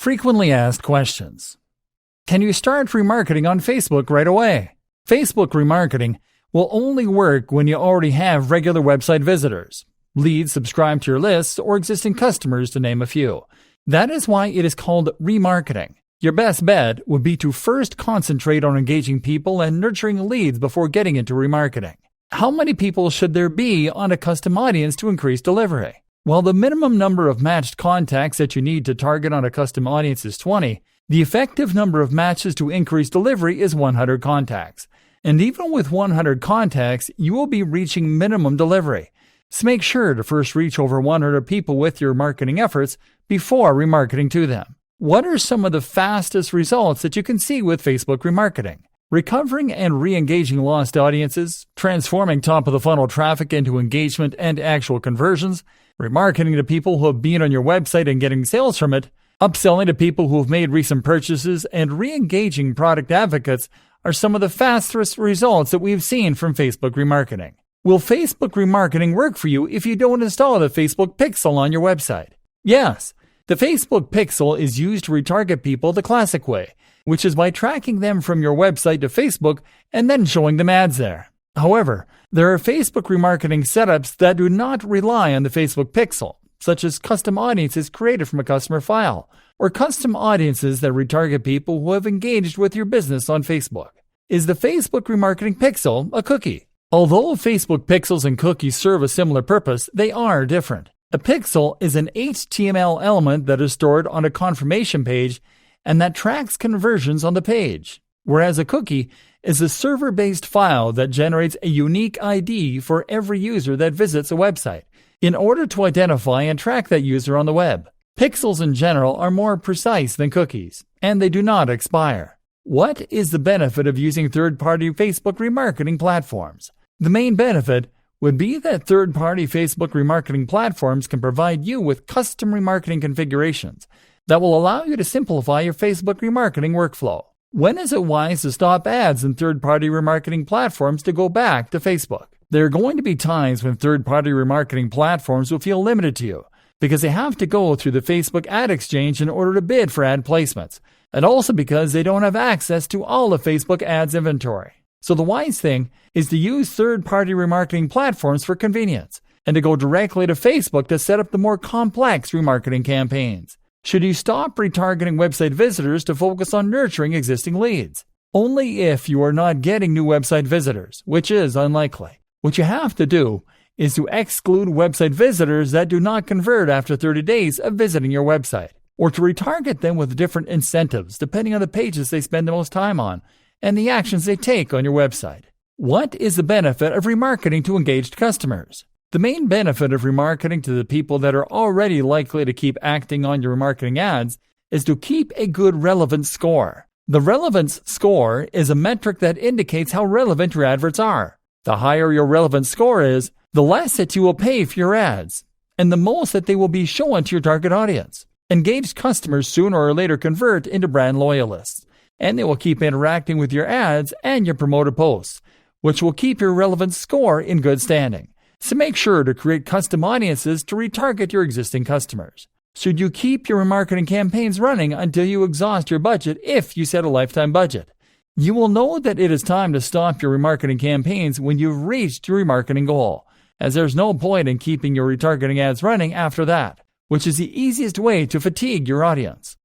Frequently asked questions. Can you start remarketing on Facebook right away? Facebook remarketing will only work when you already have regular website visitors, leads subscribed to your lists, or existing customers, to name a few. That is why it is called remarketing. Your best bet would be to first concentrate on engaging people and nurturing leads before getting into remarketing. How many people should there be on a custom audience to increase delivery? While the minimum number of matched contacts that you need to target on a custom audience is 20, the effective number of matches to increase delivery is 100 contacts. And even with 100 contacts, you will be reaching minimum delivery. So make sure to first reach over 100 people with your marketing efforts before remarketing to them. What are some of the fastest results that you can see with Facebook remarketing? Recovering and re-engaging lost audiences, transforming top-of-the-funnel traffic into engagement and actual conversions, remarketing to people who have been on your website and getting sales from it, upselling to people who have made recent purchases, and re-engaging product advocates are some of the fastest results that we've seen from Facebook remarketing. Will Facebook remarketing work for you if you don't install the Facebook Pixel on your website? Yes, the Facebook Pixel is used to retarget people the classic way, which is by tracking them from your website to Facebook and then showing them ads there. However, there are Facebook remarketing setups that do not rely on the Facebook Pixel, such as custom audiences created from a customer file, or custom audiences that retarget people who have engaged with your business on Facebook. Is the Facebook remarketing Pixel a cookie? Although Facebook pixels and cookies serve a similar purpose, they are different. A pixel is an HTML element that is stored on a confirmation page and that tracks conversions on the page, whereas a cookie is a server-based file that generates a unique ID for every user that visits a website in order to identify and track that user on the web. Pixels in general are more precise than cookies, and they do not expire. What is the benefit of using third-party Facebook remarketing platforms? The main benefit would be that third-party Facebook remarketing platforms can provide you with custom remarketing configurations that will allow you to simplify your Facebook remarketing workflow. When is it wise to stop ads in third-party remarketing platforms to go back to Facebook? There are going to be times when third-party remarketing platforms will feel limited to you because they have to go through the Facebook ad exchange in order to bid for ad placements, and also because they don't have access to all of Facebook ads inventory. So the wise thing is to use third-party remarketing platforms for convenience and to go directly to Facebook to set up the more complex remarketing campaigns. Should you stop retargeting website visitors to focus on nurturing existing leads? Only if you are not getting new website visitors, which is unlikely. What you have to do is to exclude website visitors that do not convert after 30 days of visiting your website, or to retarget them with different incentives depending on the pages they spend the most time on and the actions they take on your website. What is the benefit of remarketing to engaged customers? The main benefit of remarketing to the people that are already likely to keep acting on your remarketing ads is to keep a good relevance score. The relevance score is a metric that indicates how relevant your adverts are. The higher your relevance score is, the less that you will pay for your ads, and the most that they will be shown to your target audience. Engaged customers sooner or later convert into brand loyalists, and they will keep interacting with your ads and your promoted posts, which will keep your relevance score in good standing. So make sure to create custom audiences to retarget your existing customers. Should you keep your remarketing campaigns running until you exhaust your budget if you set a lifetime budget? You will know that it is time to stop your remarketing campaigns when you've reached your remarketing goal, as there's no point in keeping your retargeting ads running after that, which is the easiest way to fatigue your audience.